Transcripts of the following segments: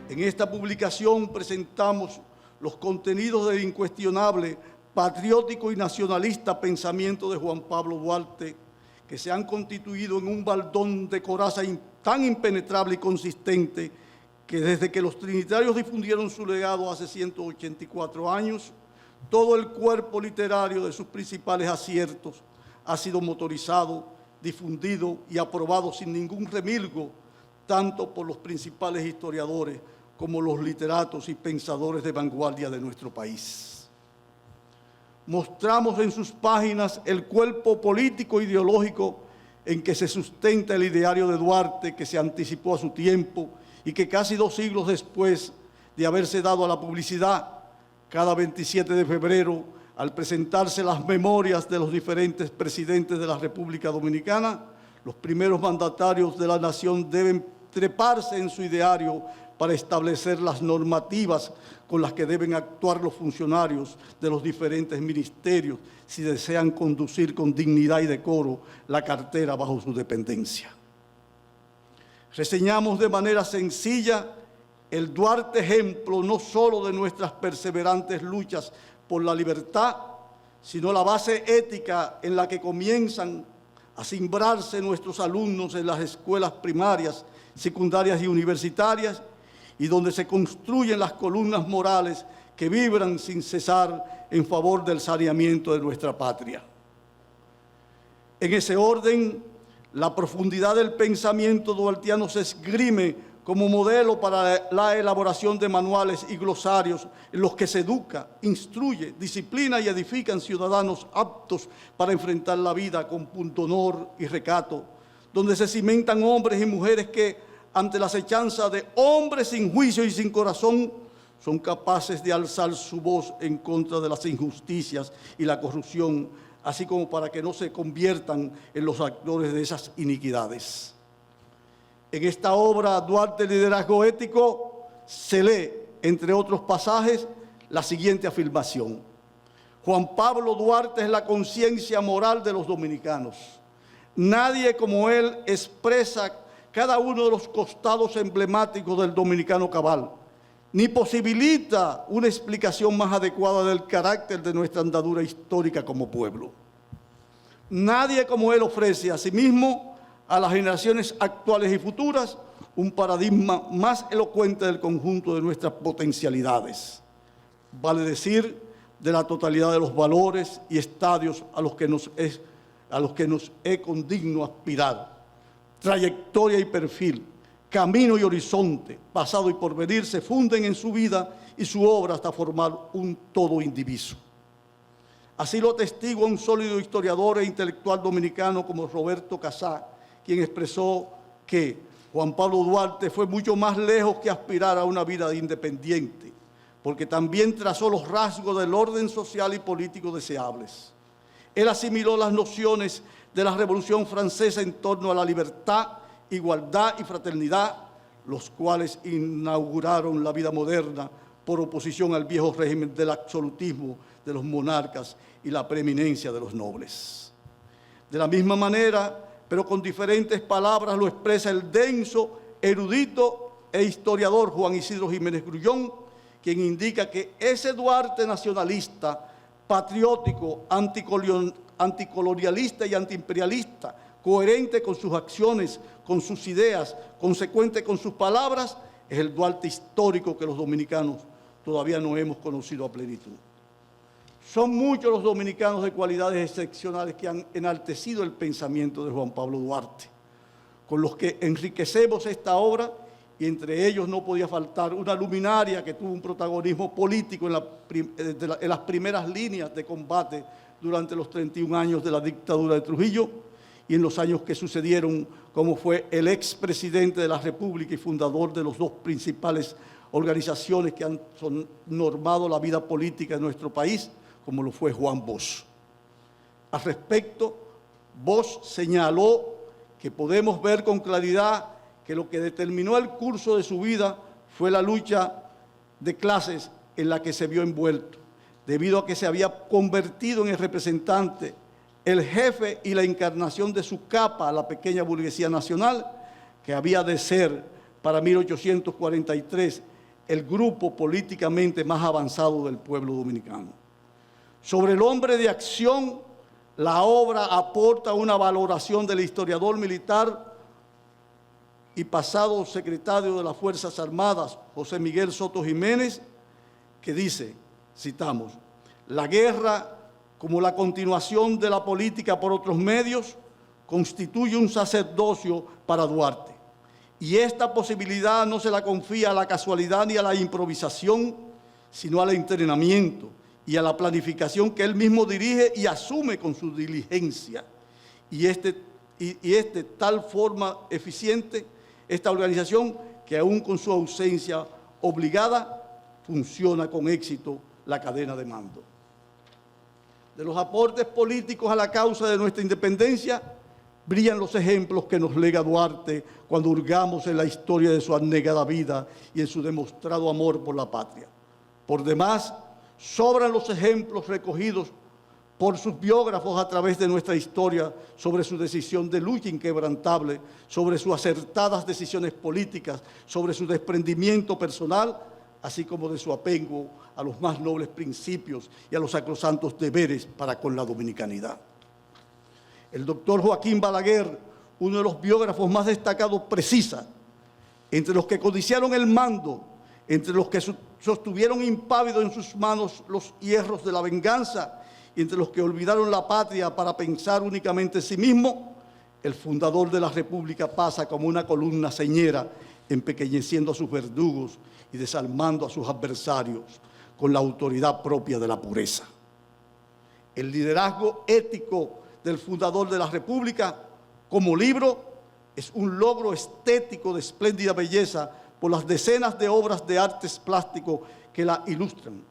En esta publicación presentamos los contenidos del incuestionable, patriótico y nacionalista pensamiento de Juan Pablo Duarte, que se han constituido en un baldón de coraza tan impenetrable y consistente que desde que los trinitarios difundieron su legado hace 184 años, todo el cuerpo literario de sus principales aciertos ha sido motorizado, difundido y aprobado sin ningún remilgo, tanto por los principales historiadores como los literatos y pensadores de vanguardia de nuestro país. Mostramos en sus páginas el cuerpo político e ideológico en que se sustenta el ideario de Duarte, que se anticipó a su tiempo y que casi 2 siglos después de haberse dado a la publicidad, cada 27 de febrero, al presentarse las memorias de los diferentes presidentes de la República Dominicana, los primeros mandatarios de la nación deben treparse en su ideario para establecer las normativas con las que deben actuar los funcionarios de los diferentes ministerios si desean conducir con dignidad y decoro la cartera bajo su dependencia. Reseñamos de manera sencilla el Duarte ejemplo no solo de nuestras perseverantes luchas por la libertad, sino la base ética en la que comienzan a simbrarse nuestros alumnos en las escuelas primarias, secundarias y universitarias, y donde se construyen las columnas morales que vibran sin cesar en favor del saneamiento de nuestra patria. En ese orden, la profundidad del pensamiento duartiano se esgrime como modelo para la elaboración de manuales y glosarios en los que se educa, instruye, disciplina y edifican ciudadanos aptos para enfrentar la vida con pundonor y recato, donde se cimentan hombres y mujeres que, ante la acechanza de hombres sin juicio y sin corazón, son capaces de alzar su voz en contra de las injusticias y la corrupción, así como para que no se conviertan en los actores de esas iniquidades. En esta obra, Duarte, Liderazgo Ético, se lee, entre otros pasajes, la siguiente afirmación: Juan Pablo Duarte es la conciencia moral de los dominicanos. Nadie como él expresa cada uno de los costados emblemáticos del dominicano cabal, ni posibilita una explicación más adecuada del carácter de nuestra andadura histórica como pueblo. Nadie como él ofrece asimismo a las generaciones actuales y futuras un paradigma más elocuente del conjunto de nuestras potencialidades, vale decir, de la totalidad de los valores y estadios a los que nos es condigno aspirar. Trayectoria y perfil, camino y horizonte, pasado y porvenir se funden en su vida y su obra hasta formar un todo indiviso. Así lo atestigua un sólido historiador e intelectual dominicano como Roberto Casá, quien expresó que Juan Pablo Duarte fue mucho más lejos que aspirar a una vida independiente, porque también trazó los rasgos del orden social y político deseables. Él asimiló las nociones de la Revolución Francesa en torno a la libertad, igualdad y fraternidad, los cuales inauguraron la vida moderna por oposición al viejo régimen del absolutismo de los monarcas y la preeminencia de los nobles. De la misma manera, pero con diferentes palabras, lo expresa el denso, erudito e historiador Juan Isidro Jiménez Grullón, quien indica que ese Duarte nacionalista, patriótico, anticolonialista y antiimperialista, coherente con sus acciones, con sus ideas, consecuente con sus palabras, es el Duarte histórico que los dominicanos todavía no hemos conocido a plenitud. Son muchos los dominicanos de cualidades excepcionales que han enaltecido el pensamiento de Juan Pablo Duarte, con los que enriquecemos esta obra, y entre ellos no podía faltar una luminaria que tuvo un protagonismo político en las primeras líneas de combate durante los 31 años de la dictadura de Trujillo y en los años que sucedieron, como fue el expresidente de la República y fundador de las 2 principales organizaciones que han normado la vida política de nuestro país, como lo fue Juan Bosch. Al respecto, Bosch señaló que podemos ver con claridad que lo que determinó el curso de su vida fue la lucha de clases en la que se vio envuelto, debido a que se había convertido en el representante, el jefe y la encarnación de su capa, la pequeña burguesía nacional, que había de ser para 1843 el grupo políticamente más avanzado del pueblo dominicano. Sobre el hombre de acción, la obra aporta una valoración del historiador militar y pasado secretario de las Fuerzas Armadas, José Miguel Soto Jiménez, que dice, citamos, la guerra, como la continuación de la política por otros medios, constituye un sacerdocio para Duarte. Y esta posibilidad no se la confía a la casualidad ni a la improvisación, sino al entrenamiento y a la planificación que él mismo dirige y asume con su diligencia. Y tal forma eficiente, esta organización, que aún con su ausencia obligada, funciona con éxito la cadena de mando. De los aportes políticos a la causa de nuestra independencia, brillan los ejemplos que nos lega Duarte cuando hurgamos en la historia de su abnegada vida y en su demostrado amor por la patria. Por demás, sobran los ejemplos recogidos por sus biógrafos a través de nuestra historia sobre su decisión de lucha inquebrantable, sobre sus acertadas decisiones políticas, sobre su desprendimiento personal, así como de su apego a los más nobles principios y a los sacrosantos deberes para con la dominicanidad. El doctor Joaquín Balaguer, uno de los biógrafos más destacados, precisa, entre los que codiciaron el mando, entre los que sostuvieron impávidos en sus manos los hierros de la venganza y entre los que olvidaron la patria para pensar únicamente en sí mismo, el fundador de la República pasa como una columna señera, empequeñeciendo a sus verdugos y desarmando a sus adversarios con la autoridad propia de la pureza. El liderazgo ético del fundador de la República, como libro, es un logro estético de espléndida belleza por las decenas de obras de artes plásticos que la ilustran,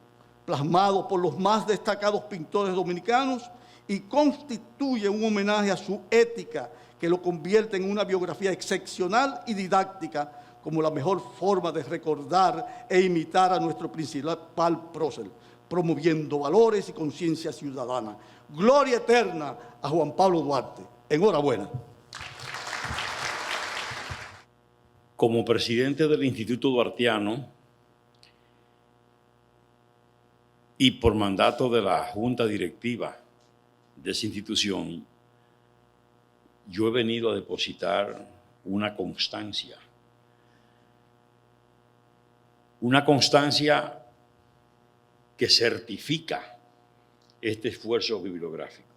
plasmado por los más destacados pintores dominicanos, y constituye un homenaje a su ética que lo convierte en una biografía excepcional y didáctica como la mejor forma de recordar e imitar a nuestro principal prócer, promoviendo valores y conciencia ciudadana. Gloria eterna a Juan Pablo Duarte. Enhorabuena. Como presidente del Instituto Duartiano y por mandato de la Junta Directiva de esa institución, yo he venido a depositar una constancia que certifica este esfuerzo bibliográfico.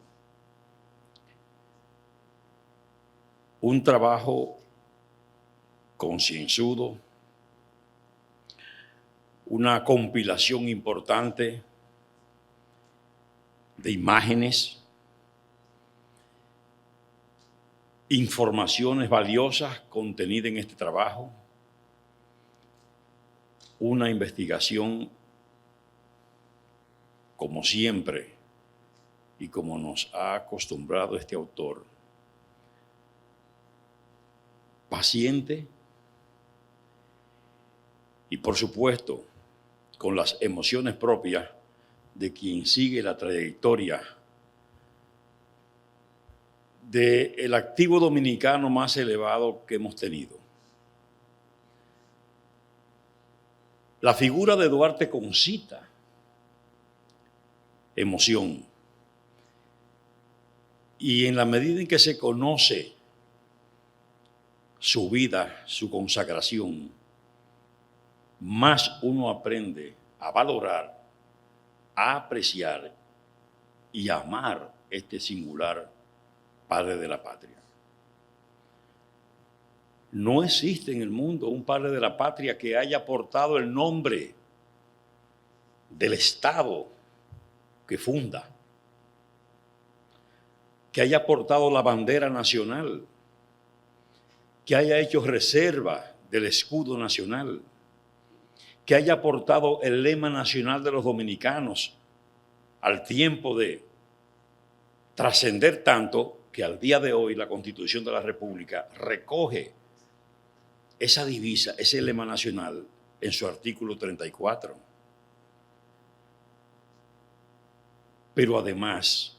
Un trabajo concienzudo, una compilación importante de imágenes, informaciones valiosas contenidas en este trabajo, una investigación, como siempre y como nos ha acostumbrado este autor, paciente y, por supuesto, con las emociones propias de quien sigue la trayectoria del activo dominicano más elevado que hemos tenido. La figura de Duarte concita emoción, y en la medida en que se conoce su vida, su consagración, más uno aprende a valorar, a apreciar y a amar este singular padre de la patria. No existe en el mundo un padre de la patria que haya portado el nombre del Estado que funda, que haya portado la bandera nacional, que haya hecho reserva del escudo nacional, que haya portado el lema nacional de los dominicanos al tiempo de trascender tanto que al día de hoy la Constitución de la República recoge esa divisa, ese lema nacional en su artículo 34. Pero además,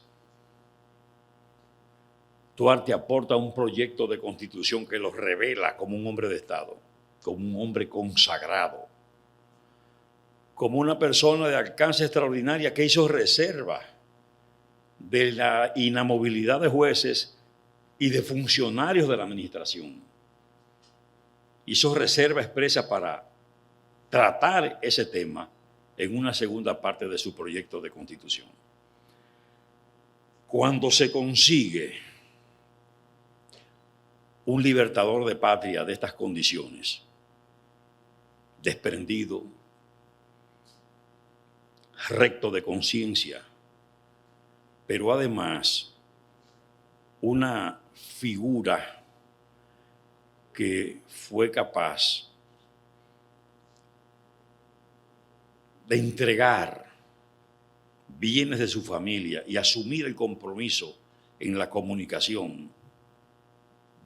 Duarte aporta un proyecto de constitución que lo revela como un hombre de Estado, como un hombre consagrado, como una persona de alcance extraordinaria que hizo reserva de la inamovilidad de jueces y de funcionarios de la administración. Hizo reserva expresa para tratar ese tema en una segunda parte de su proyecto de constitución. Cuando se consigue un libertador de patria de estas condiciones, desprendido, recto de conciencia, pero además una figura que fue capaz de entregar bienes de su familia y asumir el compromiso en la comunicación,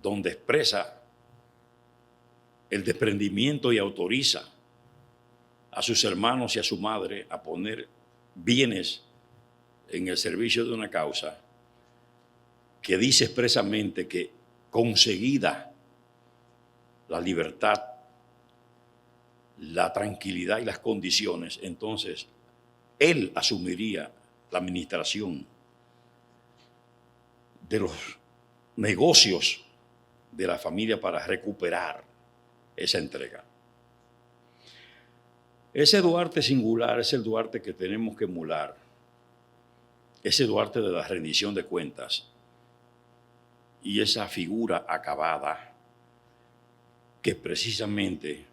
donde expresa el desprendimiento y autoriza a sus hermanos y a su madre a poner bienes en el servicio de una causa, que dice expresamente que conseguida la libertad, la tranquilidad y las condiciones, entonces él asumiría la administración de los negocios de la familia para recuperar esa entrega. Ese Duarte singular es el Duarte que tenemos que emular, ese Duarte de la rendición de cuentas y esa figura acabada que precisamente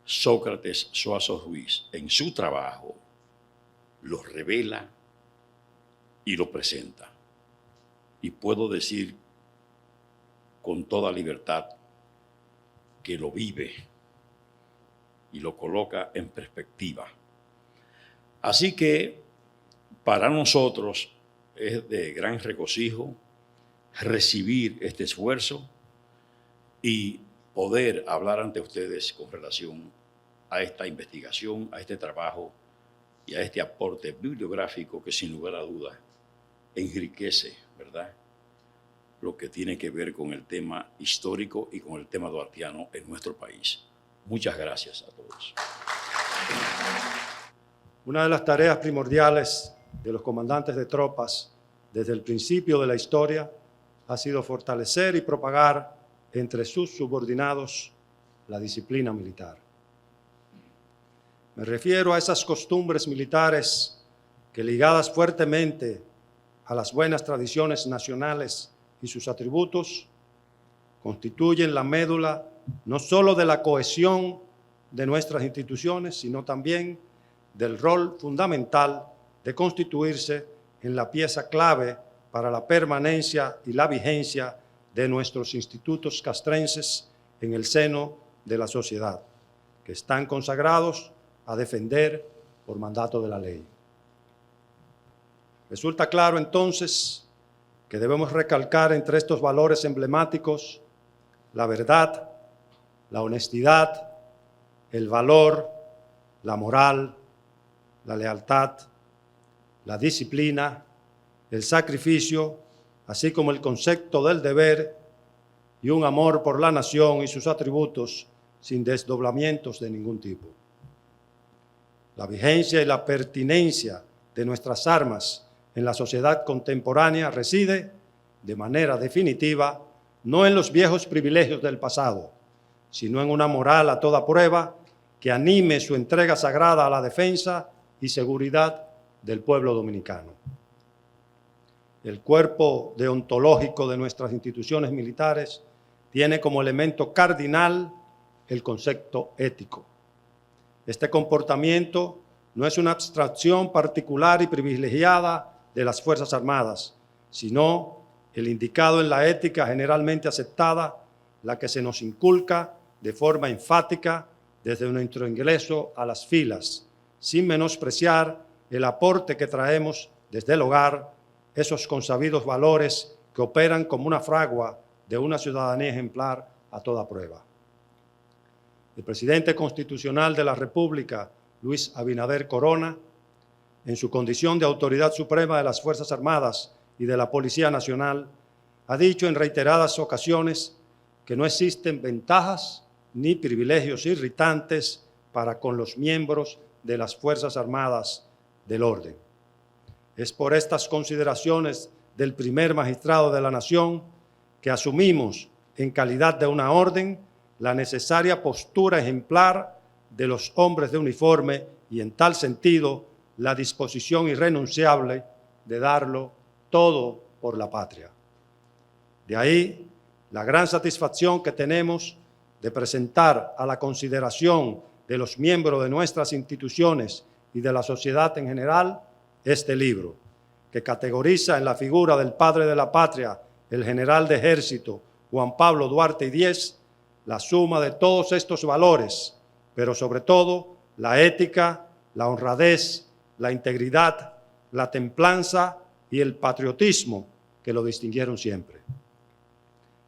Sócrates Suazo Ruiz en su trabajo lo revela y lo presenta. Y puedo decir con toda libertad que lo vive y lo coloca en perspectiva. Así que para nosotros es de gran regocijo recibir este esfuerzo y poder hablar ante ustedes con relación a esta investigación, a este trabajo y a este aporte bibliográfico que sin lugar a dudas enriquece, ¿verdad?, lo que tiene que ver con el tema histórico y con el tema duartiano en nuestro país. Muchas gracias a todos. Una de las tareas primordiales de los comandantes de tropas desde el principio de la historia ha sido fortalecer y propagar entre sus subordinados la disciplina militar. Me refiero a esas costumbres militares que, ligadas fuertemente a las buenas tradiciones nacionales y sus atributos, constituyen la médula no solo de la cohesión de nuestras instituciones, sino también del rol fundamental de constituirse en la pieza clave para la permanencia y la vigencia de nuestros institutos castrenses en el seno de la sociedad, que están consagrados a defender por mandato de la ley. Resulta claro entonces que debemos recalcar entre estos valores emblemáticos la verdad, la honestidad, el valor, la moral, la lealtad, la disciplina, el sacrificio, así como el concepto del deber y un amor por la nación y sus atributos sin desdoblamientos de ningún tipo. La vigencia y la pertinencia de nuestras armas en la sociedad contemporánea reside, de manera definitiva, no en los viejos privilegios del pasado, sino en una moral a toda prueba que anime su entrega sagrada a la defensa y seguridad del pueblo dominicano. El cuerpo deontológico de nuestras instituciones militares tiene como elemento cardinal el concepto ético. Este comportamiento no es una abstracción particular y privilegiada de las Fuerzas Armadas, sino el indicado en la ética generalmente aceptada, la que se nos inculca de forma enfática desde nuestro ingreso a las filas, sin menospreciar el aporte que traemos desde el hogar, esos consabidos valores que operan como una fragua de una ciudadanía ejemplar a toda prueba. el presidente constitucional de la República, Luis Abinader Corona, en su condición de autoridad suprema de las Fuerzas Armadas y de la Policía Nacional, ha dicho en reiteradas ocasiones que no existen ventajas ni privilegios irritantes para con los miembros de las Fuerzas Armadas del orden. Es por estas consideraciones del primer magistrado de la Nación que asumimos en calidad de una orden la necesaria postura ejemplar de los hombres de uniforme y en tal sentido la disposición irrenunciable de darlo todo por la patria. De ahí la gran satisfacción que tenemos de presentar a la consideración de los miembros de nuestras instituciones y de la sociedad en general este libro, que categoriza en la figura del padre de la patria, el general de ejército Juan Pablo Duarte y Díez, la suma de todos estos valores, pero sobre todo la ética, la honradez, la integridad, la templanza y el patriotismo que lo distinguieron siempre.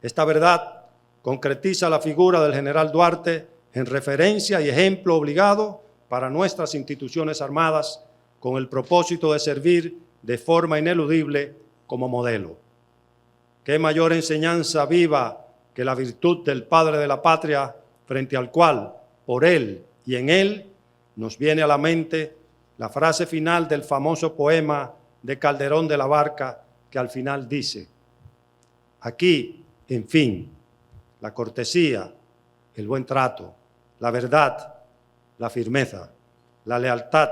Esta verdad concretiza la figura del general Duarte en referencia y ejemplo obligado para nuestras instituciones armadas con el propósito de servir de forma ineludible como modelo. ¿Qué mayor enseñanza viva que la virtud del padre de la patria frente al cual, por él y en él, nos viene a la mente la frase final del famoso poema de Calderón de la Barca que al final dice: aquí, en fin, la cortesía, el buen trato, la verdad, la firmeza, la lealtad,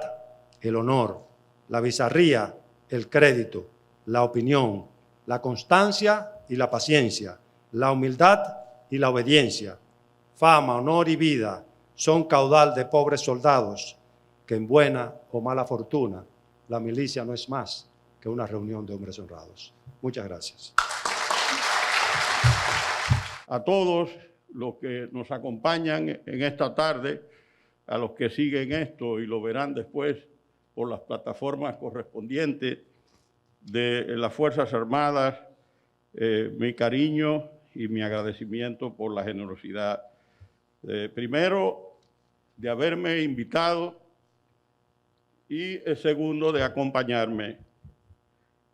el honor, la bizarría, el crédito, la opinión, la constancia y la paciencia, la humildad y la obediencia, fama, honor y vida son caudal de pobres soldados que en buena o mala fortuna la milicia no es más que una reunión de hombres honrados. Muchas gracias. A todos los que nos acompañan en esta tarde, a los que siguen esto y lo verán después por las plataformas correspondientes de las Fuerzas Armadas, mi cariño y mi agradecimiento por la generosidad. Primero, de haberme invitado y segundo, de acompañarme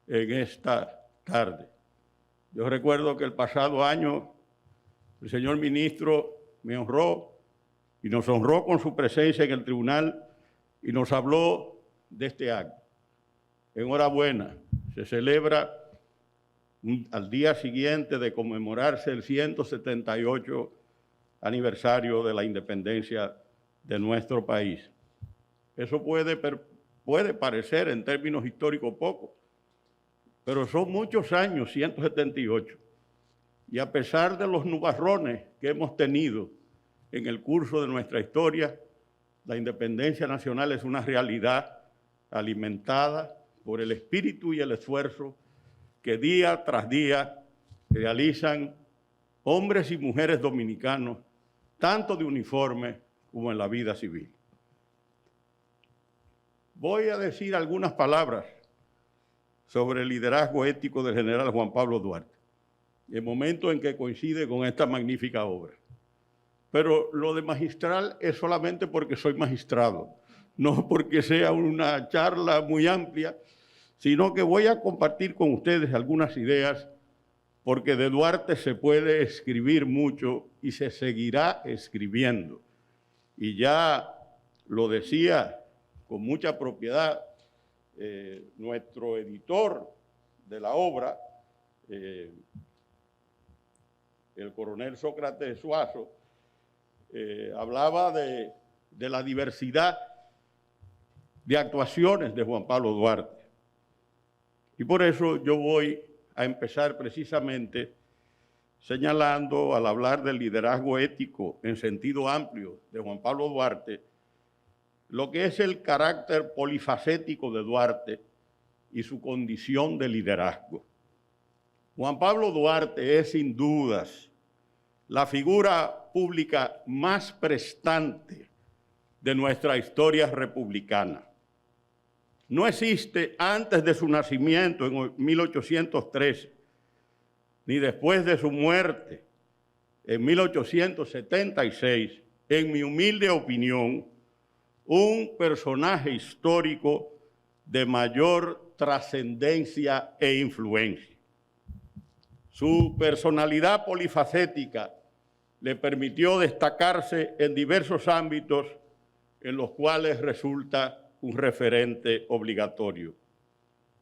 en esta tarde. Yo recuerdo que el pasado año el señor ministro me honró y nos honró con su presencia en el tribunal y nos habló de este acto. Enhorabuena, se celebra al día siguiente de conmemorarse el 178 aniversario de la independencia de nuestro país. Eso puede parecer en términos históricos poco, pero son muchos años, 178. Y a pesar de los nubarrones que hemos tenido en el curso de nuestra historia, la independencia nacional es una realidad alimentada por el espíritu y el esfuerzo que día tras día realizan hombres y mujeres dominicanos, tanto de uniforme como en la vida civil. Voy a decir algunas palabras sobre el liderazgo ético del general Juan Pablo Duarte, el momento en que coincide con esta magnífica obra. Pero lo de magistral es solamente porque soy magistrado, no porque sea una charla muy amplia, sino que voy a compartir con ustedes algunas ideas, porque de Duarte se puede escribir mucho y se seguirá escribiendo. Y ya lo decía con mucha propiedad nuestro editor de la obra, el coronel Sócrates Suazo, hablaba de la diversidad de actuaciones de Juan Pablo Duarte. Y por eso yo voy a empezar precisamente señalando, al hablar del liderazgo ético en sentido amplio de Juan Pablo Duarte, lo que es el carácter polifacético de Duarte y su condición de liderazgo. Juan Pablo Duarte es sin dudas la figura pública más prestante de nuestra historia republicana. No existe antes de su nacimiento en 1813, ni después de su muerte en 1876, en mi humilde opinión, un personaje histórico de mayor trascendencia e influencia. Su personalidad polifacética le permitió destacarse en diversos ámbitos en los cuales resulta un referente obligatorio.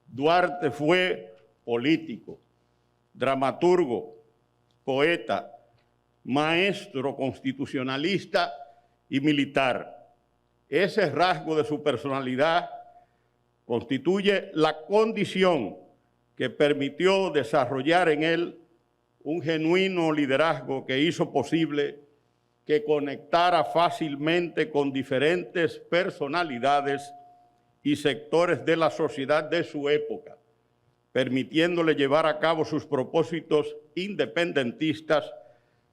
Duarte fue político, dramaturgo, poeta, maestro constitucionalista y militar. Ese rasgo de su personalidad constituye la condición que permitió desarrollar en él un genuino liderazgo que hizo posible que conectara fácilmente con diferentes personalidades y sectores de la sociedad de su época, permitiéndole llevar a cabo sus propósitos independentistas,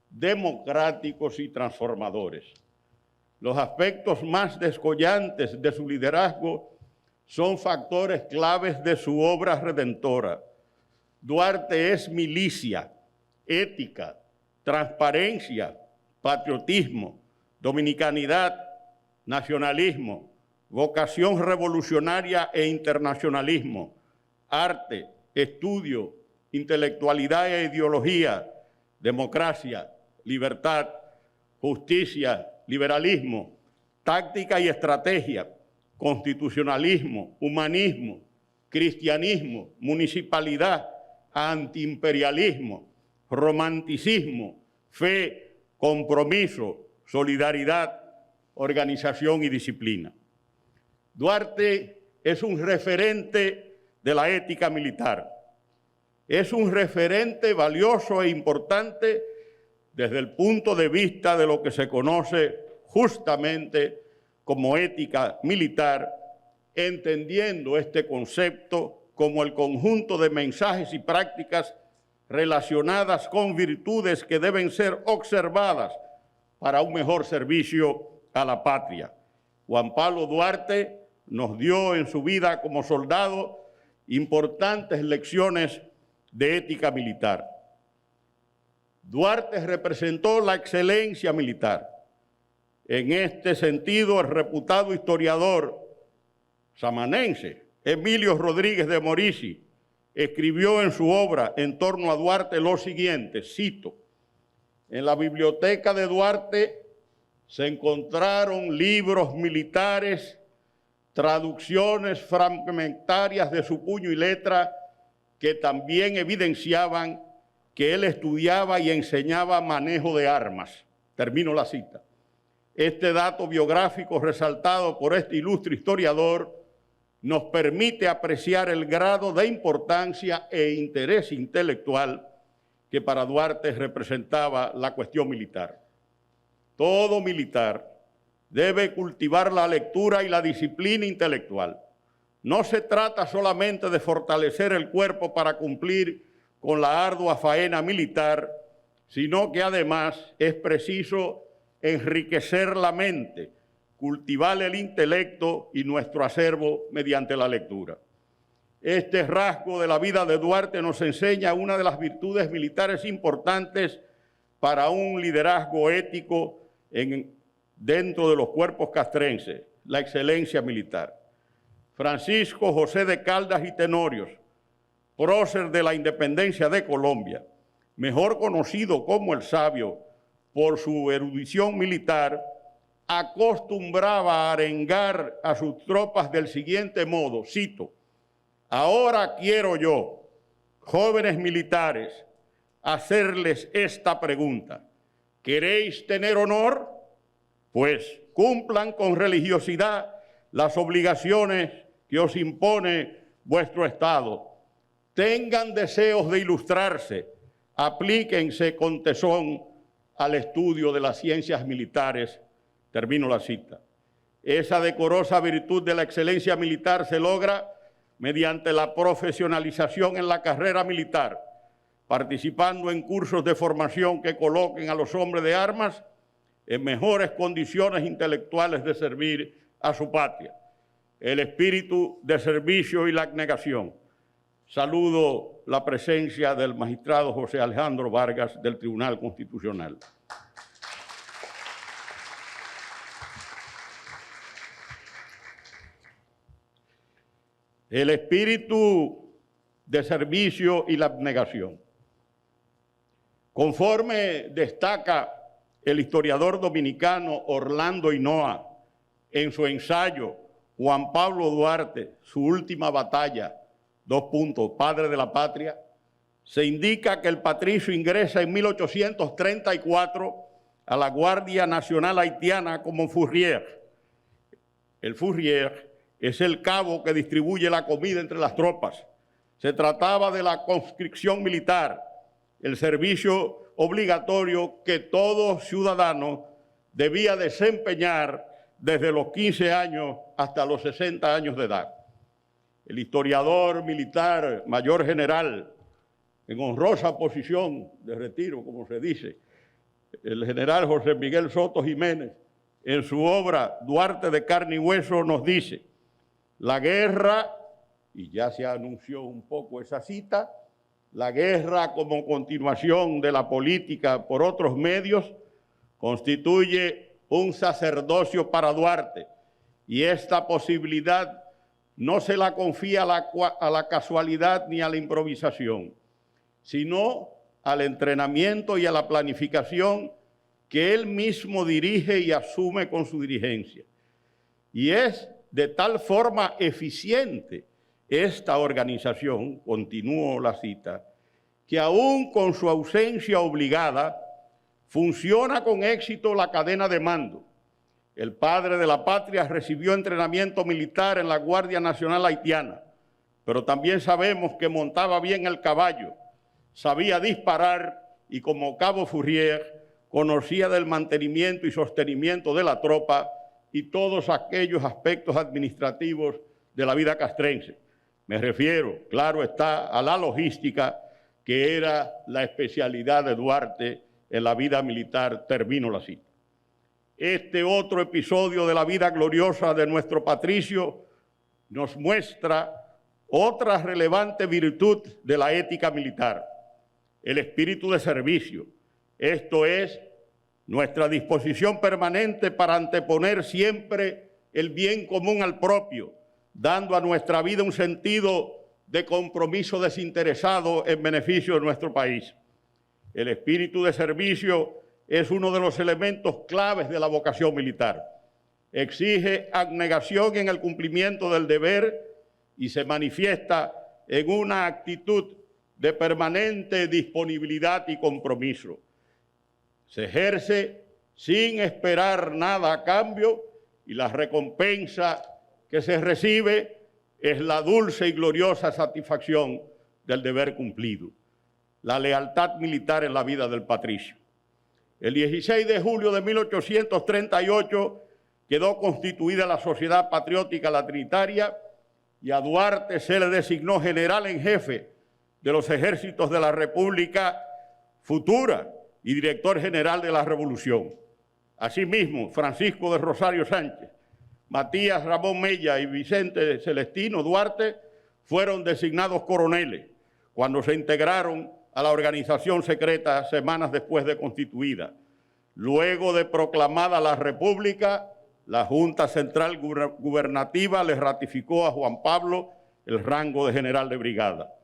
democráticos y transformadores. Los aspectos más descollantes de su liderazgo son factores claves de su obra redentora. Duarte es milicia, ética, transparencia, patriotismo, dominicanidad, nacionalismo, vocación revolucionaria e internacionalismo, arte, estudio, intelectualidad e ideología, democracia, libertad, justicia, liberalismo, táctica y estrategia, constitucionalismo, humanismo, cristianismo, municipalidad, antiimperialismo, romanticismo, fe, compromiso, solidaridad, organización y disciplina. Duarte es un referente de la ética militar. Es un referente valioso e importante desde el punto de vista de lo que se conoce justamente como ética militar, entendiendo este concepto como el conjunto de mensajes y prácticas relacionadas con virtudes que deben ser observadas para un mejor servicio a la patria. Juan Pablo Duarte nos dio en su vida como soldado importantes lecciones de ética militar. Duarte representó la excelencia militar. En este sentido, el reputado historiador samanense Emilio Rodríguez de Morici escribió en su obra en torno a Duarte lo siguiente, cito: en la biblioteca de Duarte se encontraron libros militares, traducciones fragmentarias de su puño y letra que también evidenciaban que él estudiaba y enseñaba manejo de armas. Termino la cita. Este dato biográfico resaltado por este ilustre historiador nos permite apreciar el grado de importancia e interés intelectual que para Duarte representaba la cuestión militar. Todo militar debe cultivar la lectura y la disciplina intelectual. No se trata solamente de fortalecer el cuerpo para cumplir con la ardua faena militar, sino que además es preciso enriquecer la mente, cultivar el intelecto y nuestro acervo mediante la lectura. Este rasgo de la vida de Duarte nos enseña una de las virtudes militares importantes para un liderazgo ético dentro de los cuerpos castrenses, la excelencia militar. Francisco José de Caldas y Tenorios, prócer de la independencia de Colombia, mejor conocido como el Sabio por su erudición militar, acostumbraba a arengar a sus tropas del siguiente modo, cito: ahora quiero yo, jóvenes militares, hacerles esta pregunta. ¿Queréis tener honor? Pues cumplan con religiosidad las obligaciones que os impone vuestro Estado. Tengan deseos de ilustrarse, aplíquense con tesón al estudio de las ciencias militares. Termino la cita. Esa decorosa virtud de la excelencia militar se logra mediante la profesionalización en la carrera militar, participando en cursos de formación que coloquen a los hombres de armas en mejores condiciones intelectuales de servir a su patria. El espíritu de servicio y la abnegación. Saludo la presencia del magistrado José Alejandro Vargas del Tribunal Constitucional. el espíritu de servicio y la abnegación. Conforme destaca el historiador dominicano Orlando Hinoa en su ensayo Juan Pablo Duarte, su última batalla, padre de la patria, se indica que el patricio ingresa en 1834 a la Guardia Nacional Haitiana como fourrier. El fourrier es el cabo que distribuye la comida entre las tropas. Se trataba de la conscripción militar, el servicio obligatorio que todo ciudadano debía desempeñar desde los 15 años hasta los 60 años de edad. El historiador militar mayor general, en honrosa posición de retiro, como se dice, el general José Miguel Soto Jiménez, en su obra Duarte de carne y hueso, nos dice: la guerra, y ya se anunció un poco esa cita, la guerra como continuación de la política por otros medios constituye un sacerdocio para Duarte, y esta posibilidad no se la confía a la casualidad ni a la improvisación, sino al entrenamiento y a la planificación que él mismo dirige y asume con su dirigencia. Y es de tal forma eficiente esta organización, continúo la cita, que aún con su ausencia obligada, funciona con éxito la cadena de mando. El padre de la patria recibió entrenamiento militar en la Guardia Nacional Haitiana, pero también sabemos que montaba bien el caballo, sabía disparar y como cabo fourrier conocía del mantenimiento y sostenimiento de la tropa y todos aquellos aspectos administrativos de la vida castrense. Me refiero, claro está, a la logística, que era la especialidad de Duarte en la vida militar. Termino la cita. Este otro episodio de la vida gloriosa de nuestro patricio nos muestra otra relevante virtud de la ética militar: el espíritu de servicio. Esto es, nuestra disposición permanente para anteponer siempre el bien común al propio, dando a nuestra vida un sentido de compromiso desinteresado en beneficio de nuestro país. El espíritu de servicio es uno de los elementos claves de la vocación militar. Exige abnegación en el cumplimiento del deber y se manifiesta en una actitud de permanente disponibilidad y compromiso. Se ejerce sin esperar nada a cambio y la recompensa que se recibe es la dulce y gloriosa satisfacción del deber cumplido. La lealtad militar en la vida del patricio. El 16 de julio de 1838 quedó constituida la Sociedad Patriótica La Trinitaria y a Duarte se le designó general en jefe de los ejércitos de la República futura y director general de la Revolución. Asimismo, Francisco de Rosario Sánchez, Matías Ramón Mella y Vicente Celestino Duarte fueron designados coroneles cuando se integraron a la organización secreta semanas después de constituida. Luego de proclamada la República, la Junta Central Gubernativa le ratificó a Juan Pablo el rango de general de brigada.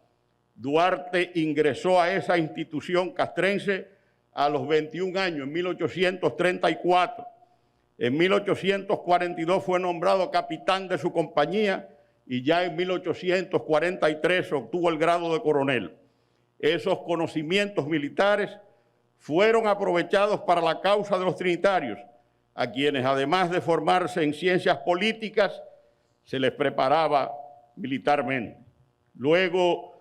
Duarte ingresó a esa institución castrense a los 21 años, en 1834. En 1842 fue nombrado capitán de su compañía y ya en 1843 obtuvo el grado de coronel. Esos conocimientos militares fueron aprovechados para la causa de los trinitarios, a quienes, además de formarse en ciencias políticas, se les preparaba militarmente. Luego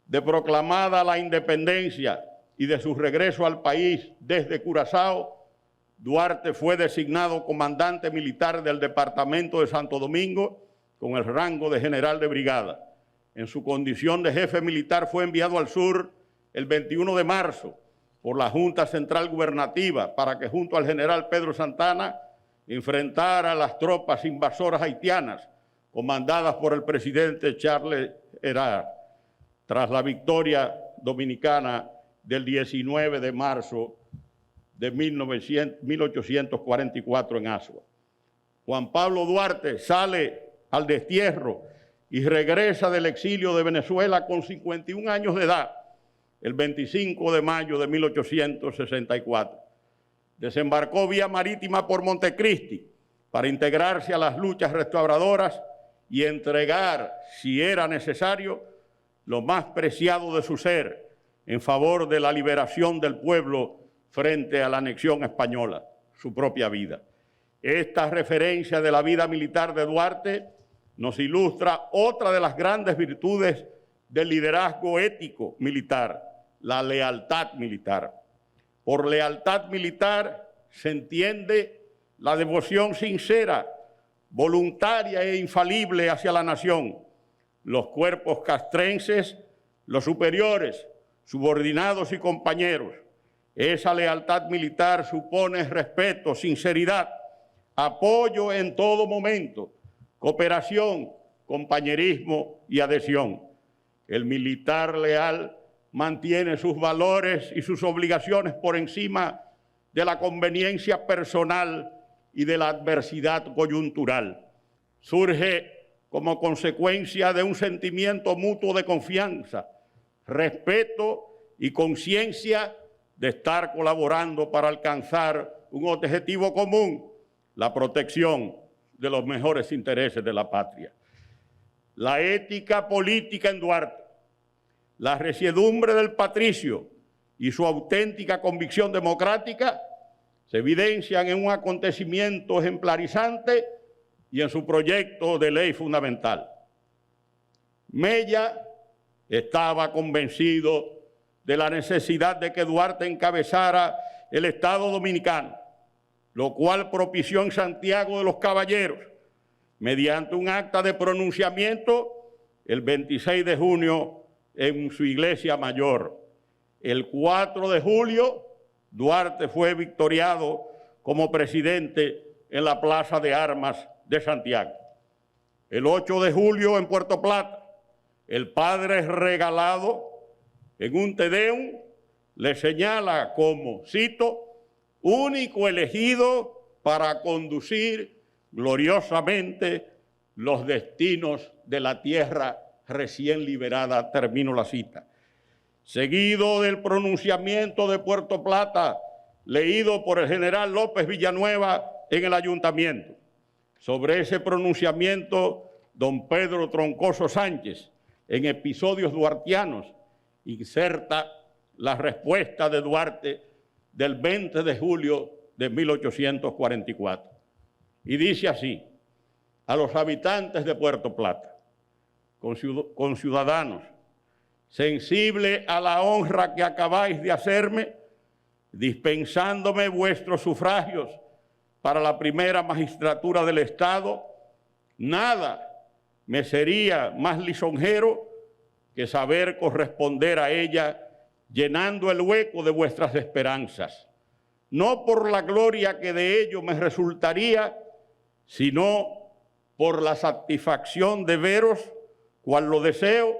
de proclamada la independencia y de su regreso al país desde Curazao, Duarte fue designado comandante militar del departamento de Santo Domingo con el rango de general de brigada. En su condición de jefe militar fue enviado al sur el 21 de marzo por la Junta Central Gubernativa para que junto al general Pedro Santana enfrentara a las tropas invasoras haitianas comandadas por el presidente Charles Herard, tras la victoria dominicana del 19 de marzo de 1844 en Asua. Juan Pablo Duarte sale al destierro y regresa del exilio de Venezuela con 51 años de edad, el 25 de mayo de 1864. Desembarcó vía marítima por Montecristi para integrarse a las luchas restauradoras y entregar, si era necesario, lo más preciado de su ser en favor de la liberación del pueblo frente a la anexión española, su propia vida. Esta referencia de la vida militar de Duarte nos ilustra otra de las grandes virtudes del liderazgo ético militar, la lealtad militar. Por lealtad militar se entiende la devoción sincera, voluntaria e infalible hacia la nación. Los cuerpos castrenses, los superiores, subordinados y compañeros. Esa lealtad militar supone respeto, sinceridad, apoyo en todo momento, cooperación, compañerismo y adhesión. El militar leal mantiene sus valores y sus obligaciones por encima de la conveniencia personal y de la adversidad coyuntural. Surge como consecuencia de un sentimiento mutuo de confianza, respeto y conciencia de estar colaborando para alcanzar un objetivo común, la protección de los mejores intereses de la patria. La ética política en Duarte, la resiedumbre del patricio y su auténtica convicción democrática se evidencian en un acontecimiento ejemplarizante y en su proyecto de ley fundamental. Mella estaba convencido de la necesidad de que Duarte encabezara el Estado Dominicano, lo cual propició en Santiago de los Caballeros, mediante un acta de pronunciamiento el 26 de junio en su iglesia mayor. El 4 de julio, Duarte fue victoriado como presidente en la Plaza de Armas de Santiago. El 8 de julio en Puerto Plata, el padre Regalado, en un Te Deum, le señala como, cito, único elegido para conducir gloriosamente los destinos de la tierra recién liberada, termino la cita. Seguido del pronunciamiento de Puerto Plata, leído por el general López Villanueva en el ayuntamiento. Sobre ese pronunciamiento, don Pedro Troncoso Sánchez, en Episodios Duartianos, inserta la respuesta de Duarte del 20 de julio de 1844. Y dice así: a los habitantes de Puerto Plata, conciudadanos, sensible a la honra que acabáis de hacerme, dispensándome vuestros sufragios para la primera magistratura del Estado, nada me sería más lisonjero que saber corresponder a ella llenando el hueco de vuestras esperanzas, no por la gloria que de ello me resultaría, sino por la satisfacción de veros, cual lo deseo,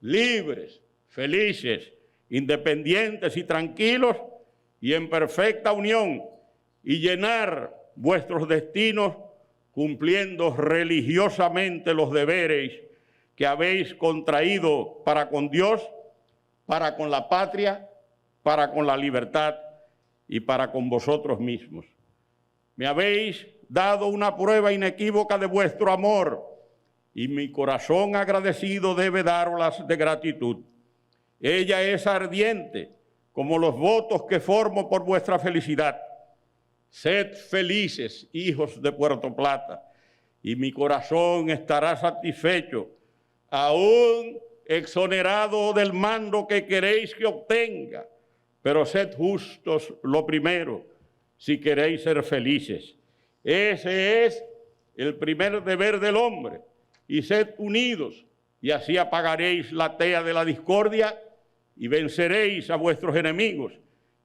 libres, felices, independientes y tranquilos, y en perfecta unión, y llenar vuestros destinos cumpliendo religiosamente los deberes que habéis contraído para con Dios, para con la patria, para con la libertad y para con vosotros mismos. Me habéis dado una prueba inequívoca de vuestro amor y mi corazón agradecido debe daros de gratitud. Ella es ardiente como los votos que formo por vuestra felicidad. Sed felices, hijos de Puerto Plata, y mi corazón estará satisfecho, aún exonerado del mando que queréis que obtenga, pero sed justos lo primero, si queréis ser felices. Ese es el primer deber del hombre, y sed unidos, y así apagaréis la tea de la discordia y venceréis a vuestros enemigos,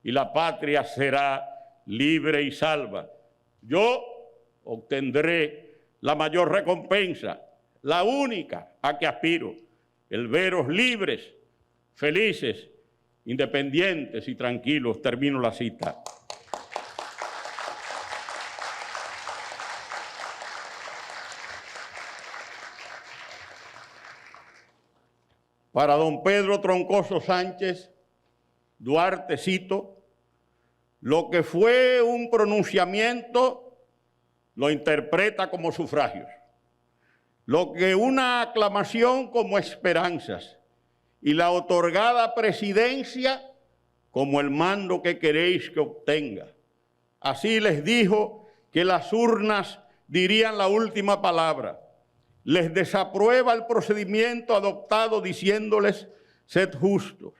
y la patria será libre y salva. Yo obtendré la mayor recompensa, la única a que aspiro, el veros libres, felices, independientes y tranquilos. Termino la cita. Para don Pedro Troncoso Sánchez, Duarte, cito, lo que fue un pronunciamiento lo interpreta como sufragios, lo que una aclamación como esperanzas y la otorgada presidencia como el mando que queréis que obtenga. Así les dijo que las urnas dirían la última palabra. Les desaprueba el procedimiento adoptado diciéndoles, sed justos,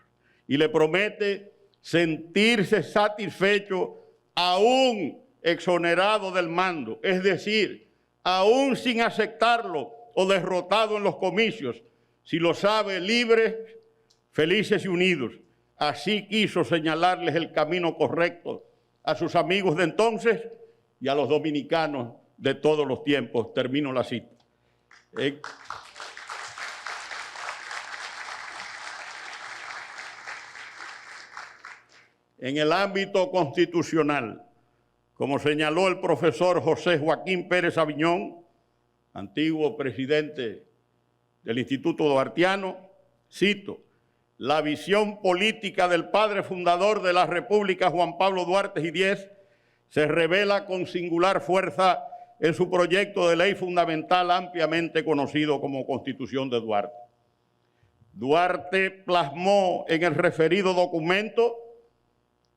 y le promete sentirse satisfecho aún exonerado del mando, es decir, aún sin aceptarlo o derrotado en los comicios, si lo sabe, libres, felices y unidos. Así quiso señalarles el camino correcto a sus amigos de entonces y a los dominicanos de todos los tiempos. Termino la cita. En el ámbito constitucional, como señaló el profesor José Joaquín Pérez Aviñón, antiguo presidente del Instituto Duartiano, cito, la visión política del padre fundador de la República, Juan Pablo Duarte Díez, se revela con singular fuerza en su proyecto de ley fundamental ampliamente conocido como Constitución de Duarte. Duarte plasmó en el referido documento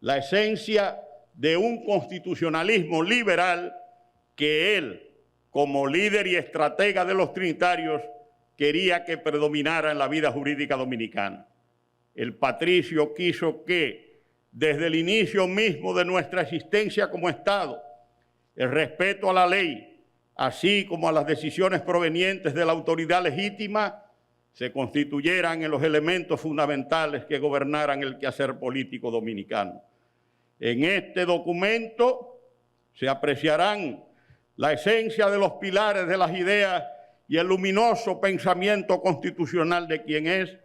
la esencia de un constitucionalismo liberal que él, como líder y estratega de los trinitarios, quería que predominara en la vida jurídica dominicana. El patricio quiso que, desde el inicio mismo de nuestra existencia como Estado, el respeto a la ley, así como a las decisiones provenientes de la autoridad legítima, se constituyeran en los elementos fundamentales que gobernaran el quehacer político dominicano. En este documento se apreciarán la esencia de los pilares de las ideas y el luminoso pensamiento constitucional de quien es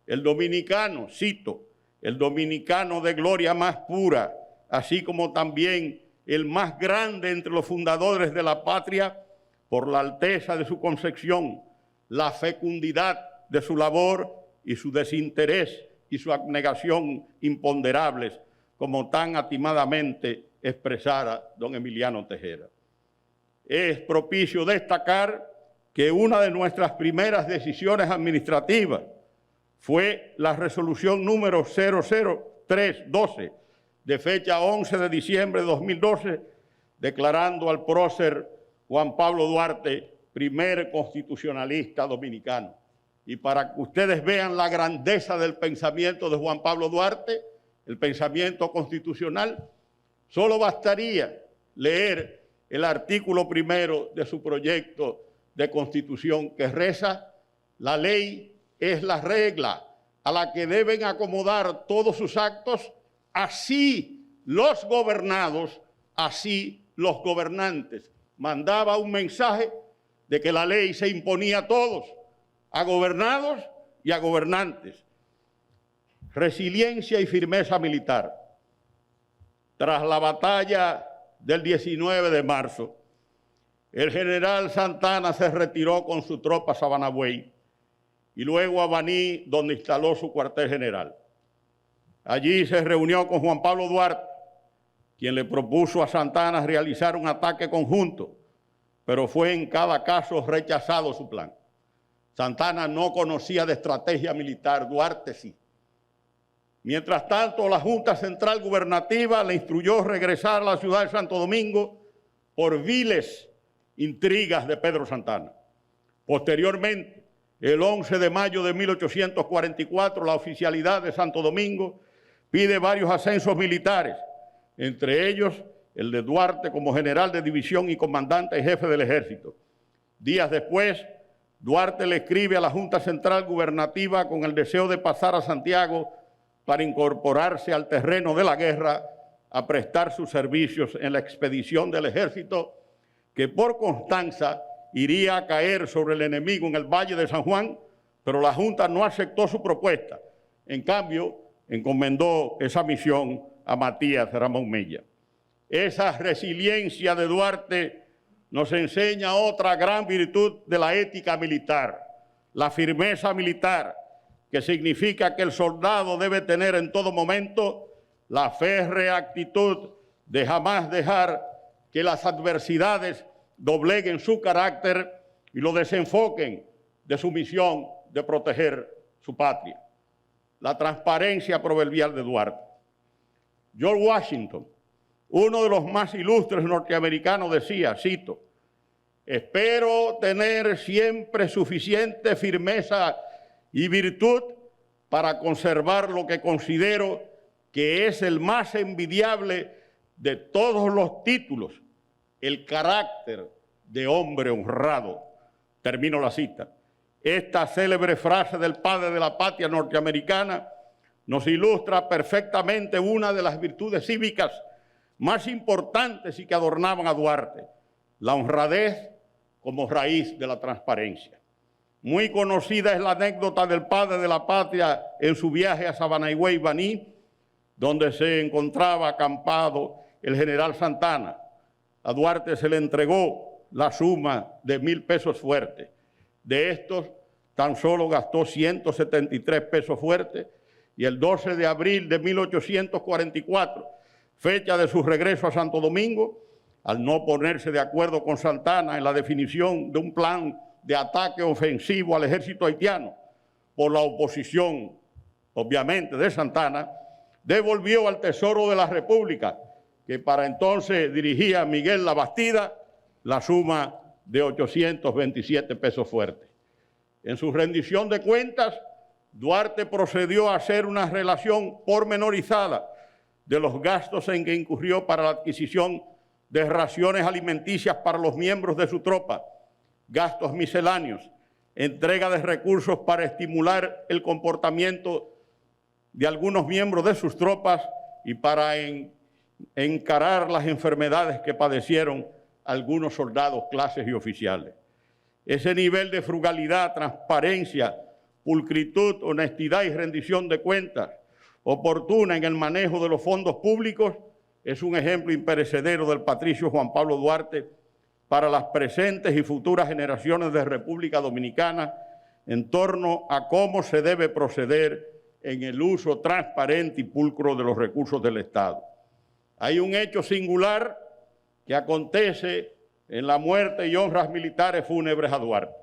el dominicano, cito, el dominicano de gloria más pura, así como también el más grande entre los fundadores de la patria por la alteza de su concepción, la fecundidad de su labor y su desinterés y su abnegación imponderables, como tan atimadamente expresara don Emiliano Tejera. Es propicio destacar que una de nuestras primeras decisiones administrativas fue la resolución número 00312 de fecha 11 de diciembre de 2012, declarando al prócer Juan Pablo Duarte primer constitucionalista dominicano. Y para que ustedes vean la grandeza del pensamiento de Juan Pablo Duarte, el pensamiento constitucional, solo bastaría leer el artículo primero de su proyecto de constitución que reza: la ley es la regla a la que deben acomodar todos sus actos, así los gobernados, así los gobernantes. Mandaba un mensaje de que la ley se imponía a todos, a gobernados y a gobernantes. Resiliencia y firmeza militar. Tras la batalla del 19 de marzo, el general Santana se retiró con su tropa a Sabanagüey y luego a Baní, donde instaló su cuartel general. Allí se reunió con Juan Pablo Duarte, quien le propuso a Santana realizar un ataque conjunto, pero fue en cada caso rechazado su plan. Santana no conocía de estrategia militar, Duarte sí. Mientras tanto, la Junta Central Gubernativa le instruyó regresar a la ciudad de Santo Domingo por viles intrigas de Pedro Santana. Posteriormente, el 11 de mayo de 1844, la oficialidad de Santo Domingo pide varios ascensos militares, entre ellos el de Duarte como general de división y comandante y jefe del ejército. Días después, Duarte le escribe a la Junta Central Gubernativa con el deseo de pasar a Santiago para incorporarse al terreno de la guerra a prestar sus servicios en la expedición del ejército que por Constanza iría a caer sobre el enemigo en el Valle de San Juan, pero la Junta no aceptó su propuesta. En cambio, encomendó esa misión a Matías Ramón Mella. Esa resiliencia de Duarte nos enseña otra gran virtud de la ética militar, la firmeza militar, que significa que el soldado debe tener en todo momento la férrea actitud de jamás dejar que las adversidades dobleguen su carácter y lo desenfoquen de su misión de proteger su patria. La transparencia proverbial de Duarte. George Washington, uno de los más ilustres norteamericanos, decía, cito, espero tener siempre suficiente firmeza y virtud para conservar lo que considero que es el más envidiable de todos los títulos, el carácter de hombre honrado. Termino la cita. Esta célebre frase del padre de la patria norteamericana nos ilustra perfectamente una de las virtudes cívicas más importantes y que adornaban a Duarte, la honradez como raíz de la transparencia. Muy conocida es la anécdota del padre de la patria en su viaje a Sabanagüey, Baní, donde se encontraba acampado el general Santana. A Duarte se le entregó la suma de 1,000 pesos fuertes. De estos, tan solo gastó 173 pesos fuertes y el 12 de abril de 1844, fecha de su regreso a Santo Domingo, al no ponerse de acuerdo con Santana en la definición de un plan de ataque ofensivo al ejército haitiano, por la oposición, obviamente, de Santana, devolvió al Tesoro de la República, que para entonces dirigía Miguel Labastida, la suma de 827 pesos fuertes. En su rendición de cuentas, Duarte procedió a hacer una relación pormenorizada de los gastos en que incurrió para la adquisición de raciones alimenticias para los miembros de su tropa, gastos misceláneos, entrega de recursos para estimular el comportamiento de algunos miembros de sus tropas y para encarar las enfermedades que padecieron algunos soldados, clases y oficiales. Ese nivel de frugalidad, transparencia, pulcritud, honestidad y rendición de cuentas oportuna en el manejo de los fondos públicos es un ejemplo imperecedero del patricio Juan Pablo Duarte para las presentes y futuras generaciones de República Dominicana en torno a cómo se debe proceder en el uso transparente y pulcro de los recursos del Estado. Hay un hecho singular que acontece en la muerte y honras militares fúnebres a Duarte.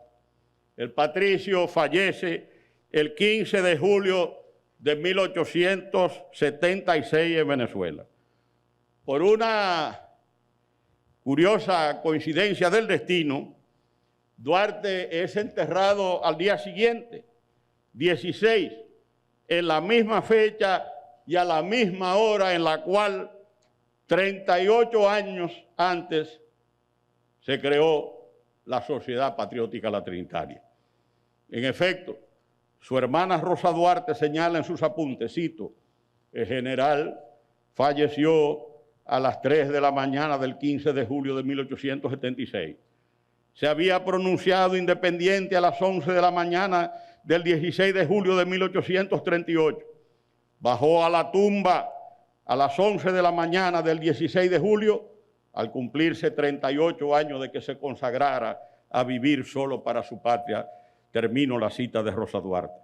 El patricio fallece el 15 de julio de 1876 en Venezuela. Por una curiosa coincidencia del destino, Duarte es enterrado al día siguiente, 16, en la misma fecha y a la misma hora en la cual 38 años antes se creó la Sociedad Patriótica La Trinitaria. En efecto, su hermana Rosa Duarte señala en sus apuntes, cito, el general falleció a las 3 de la mañana del 15 de julio de 1876. Se había pronunciado independiente a las 11 de la mañana del 16 de julio de 1838. Bajó a la tumba a las 11 de la mañana del 16 de julio, al cumplirse 38 años de que se consagrara a vivir solo para su patria. Termino la cita de Rosa Duarte.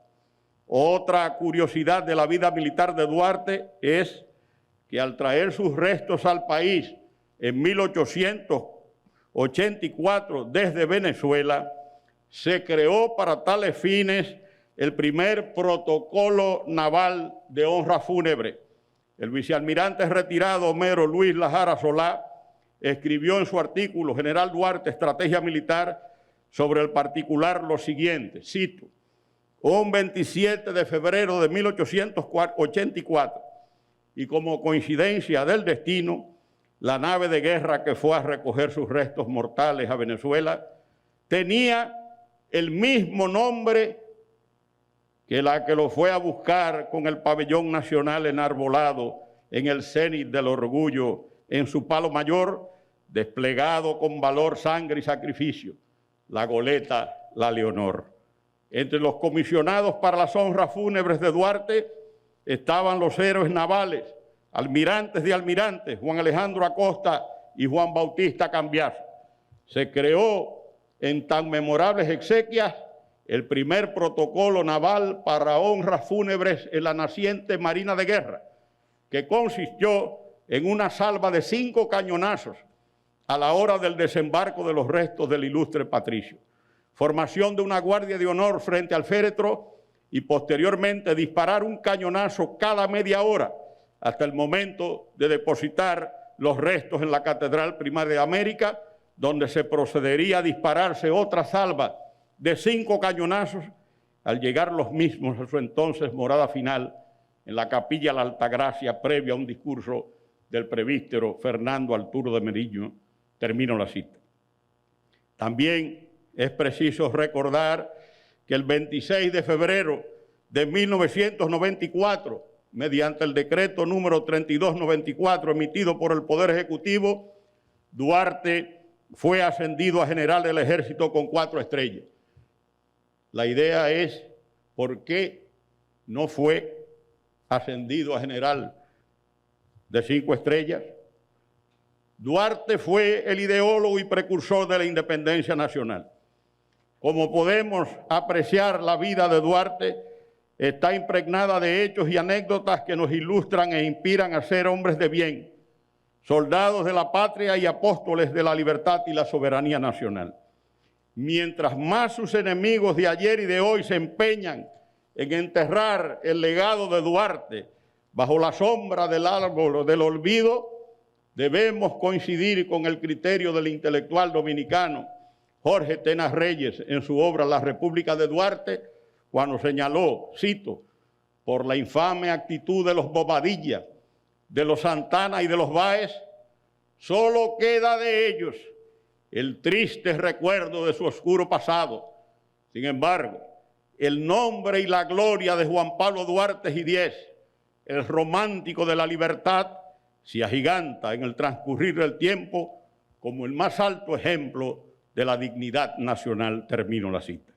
Otra curiosidad de la vida militar de Duarte es que al traer sus restos al país en 1884 desde Venezuela, se creó para tales fines el primer protocolo naval de honra fúnebre. El vicealmirante retirado Homero Luis Lajara Solá escribió en su artículo General Duarte, Estrategia Militar, sobre el particular lo siguiente, cito, un 27 de febrero de 1884, y como coincidencia del destino, la nave de guerra que fue a recoger sus restos mortales a Venezuela tenía el mismo nombre que la que lo fue a buscar con el pabellón nacional enarbolado en el cénit del orgullo en su palo mayor, desplegado con valor, sangre y sacrificio, la goleta La Leonor. Entre los comisionados para las honras fúnebres de Duarte estaban los héroes navales, almirantes de almirantes, Juan Alejandro Acosta y Juan Bautista Cambiaso. Se creó en tan memorables exequias el primer protocolo naval para honras fúnebres en la naciente Marina de Guerra, que consistió en una salva de 5 cañonazos a la hora del desembarco de los restos del ilustre patricio, formación de una guardia de honor frente al féretro y posteriormente disparar un cañonazo cada media hora hasta el momento de depositar los restos en la Catedral Primaria de América, donde se procedería a dispararse otra salva de 5 cañonazos al llegar los mismos a su entonces morada final en la Capilla La Altagracia, previo a un discurso del presbítero Fernando Arturo de Meriño. Termino la cita. También es preciso recordar que el 26 de febrero de 1994, mediante el decreto número 3294 emitido por el Poder Ejecutivo, Duarte fue ascendido a general del Ejército con 4 estrellas. La idea es, ¿por qué no fue ascendido a general de 5 estrellas? Duarte fue el ideólogo y precursor de la independencia nacional. Como podemos apreciar, la vida de Duarte está impregnada de hechos y anécdotas que nos ilustran e inspiran a ser hombres de bien, soldados de la patria y apóstoles de la libertad y la soberanía nacional. Mientras más sus enemigos de ayer y de hoy se empeñan en enterrar el legado de Duarte bajo la sombra del árbol del olvido, debemos coincidir con el criterio del intelectual dominicano Jorge Tenas Reyes en su obra La República de Duarte, cuando señaló, cito, por la infame actitud de los Bobadilla, de los Santana y de los Báez, solo queda de ellos el triste recuerdo de su oscuro pasado. Sin embargo, el nombre y la gloria de Juan Pablo Duarte Gidiez, el romántico de la libertad, se agiganta en el transcurrir del tiempo como el más alto ejemplo de la dignidad nacional. Termino la cita.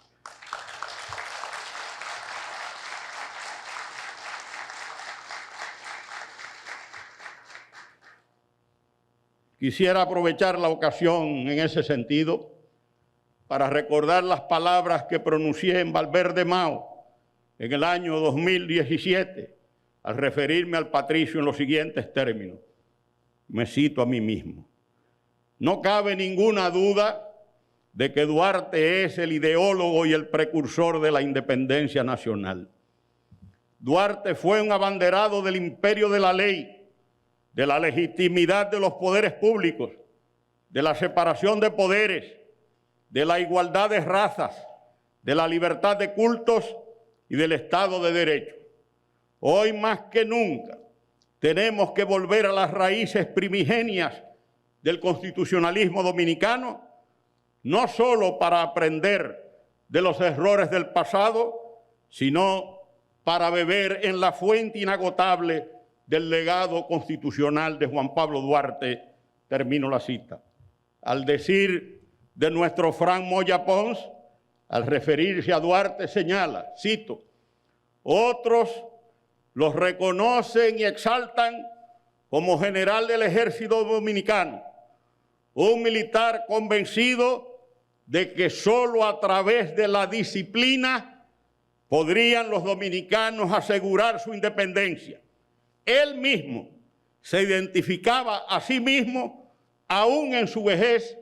Quisiera aprovechar la ocasión en ese sentido para recordar las palabras que pronuncié en Valverde Mao en el año 2017 al referirme al patricio en los siguientes términos. Me cito a mí mismo. No cabe ninguna duda de que Duarte es el ideólogo y el precursor de la independencia nacional. Duarte fue un abanderado del imperio de la ley, de la legitimidad de los poderes públicos, de la separación de poderes, de la igualdad de razas, de la libertad de cultos y del Estado de Derecho. Hoy más que nunca tenemos que volver a las raíces primigenias del constitucionalismo dominicano, no solo para aprender de los errores del pasado, sino para beber en la fuente inagotable del legado constitucional de Juan Pablo Duarte. Termino la cita. Al decir de nuestro Frank Moya Pons, al referirse a Duarte, señala, cito, otros los reconocen y exaltan como general del ejército dominicano, un militar convencido de que solo a través de la disciplina podrían los dominicanos asegurar su independencia. Él mismo se identificaba a sí mismo, aún en su vejez,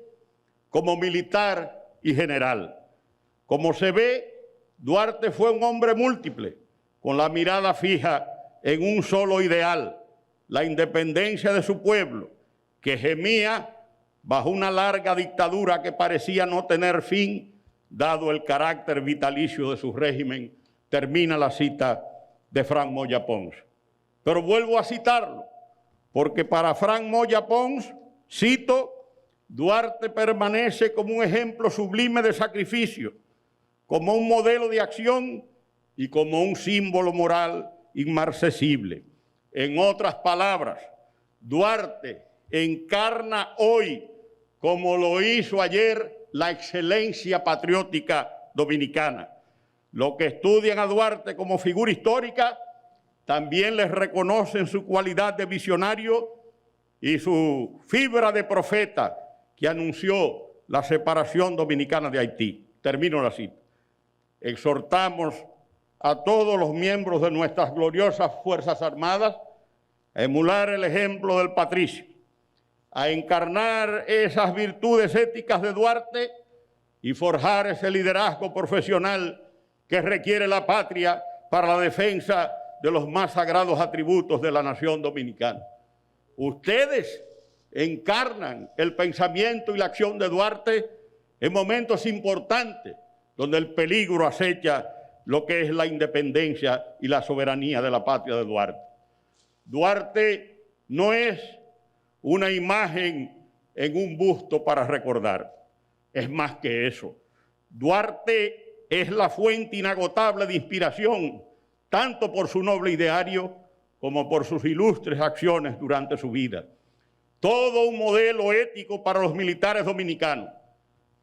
como militar y general. Como se ve, Duarte fue un hombre múltiple, con la mirada fija en un solo ideal, la independencia de su pueblo, que gemía bajo una larga dictadura que parecía no tener fin, dado el carácter vitalicio de su régimen. Termina la cita de Frank Moya Pons. Pero vuelvo a citarlo, porque para Frank Moya Pons, cito, Duarte permanece como un ejemplo sublime de sacrificio, como un modelo de acción y como un símbolo moral inmarcesible. En otras palabras, Duarte encarna hoy, como lo hizo ayer, la excelencia patriótica dominicana. Los que estudian a Duarte como figura histórica también les reconocen su cualidad de visionario y su fibra de profeta que anunció la separación dominicana de Haití. Termino la cita. exhortamos a todos los miembros de nuestras gloriosas Fuerzas Armadas a emular el ejemplo del patricio, a encarnar esas virtudes éticas de Duarte y forjar ese liderazgo profesional que requiere la patria para la defensa de los más sagrados atributos de la nación dominicana. Ustedes encarnan el pensamiento y la acción de Duarte en momentos importantes donde el peligro acecha lo que es la independencia y la soberanía de la patria de Duarte. Duarte no es una imagen en un busto para recordar, es más que eso. Duarte es la fuente inagotable de inspiración, tanto por su noble ideario como por sus ilustres acciones durante su vida. Todo un modelo ético para los militares dominicanos.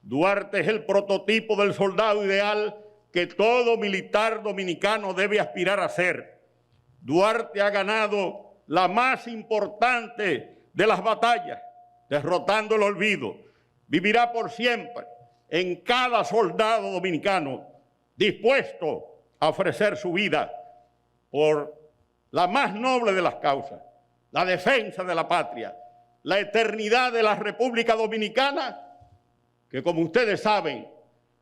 Duarte es el prototipo del soldado ideal que todo militar dominicano debe aspirar a ser. Duarte ha ganado la más importante de las batallas, derrotando el olvido. Vivirá por siempre en cada soldado dominicano dispuesto a ofrecer su vida por la más noble de las causas, la defensa de la patria, la eternidad de la República Dominicana, que como ustedes saben,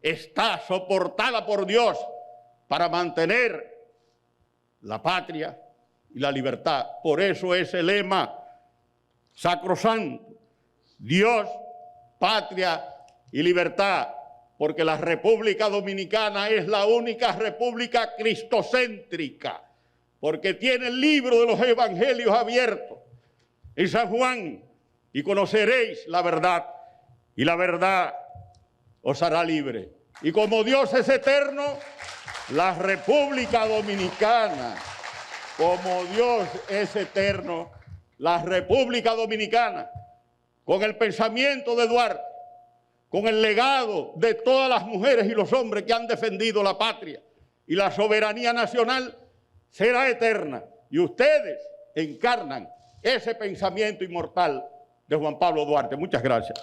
está soportada por Dios para mantener la patria y la libertad. Por eso ese lema sacrosanto, Dios, patria y libertad, porque la República Dominicana es la única república cristocéntrica, porque tiene el libro de los evangelios abierto en San Juan, y conoceréis la verdad, y la verdad os hará libre. Y como Dios es eterno, la República Dominicana, como Dios es eterno, la República Dominicana, con el pensamiento de Duarte, con el legado de todas las mujeres y los hombres que han defendido la patria y la soberanía nacional, será eterna. Y ustedes encarnan ese pensamiento inmortal de Juan Pablo Duarte. Muchas gracias.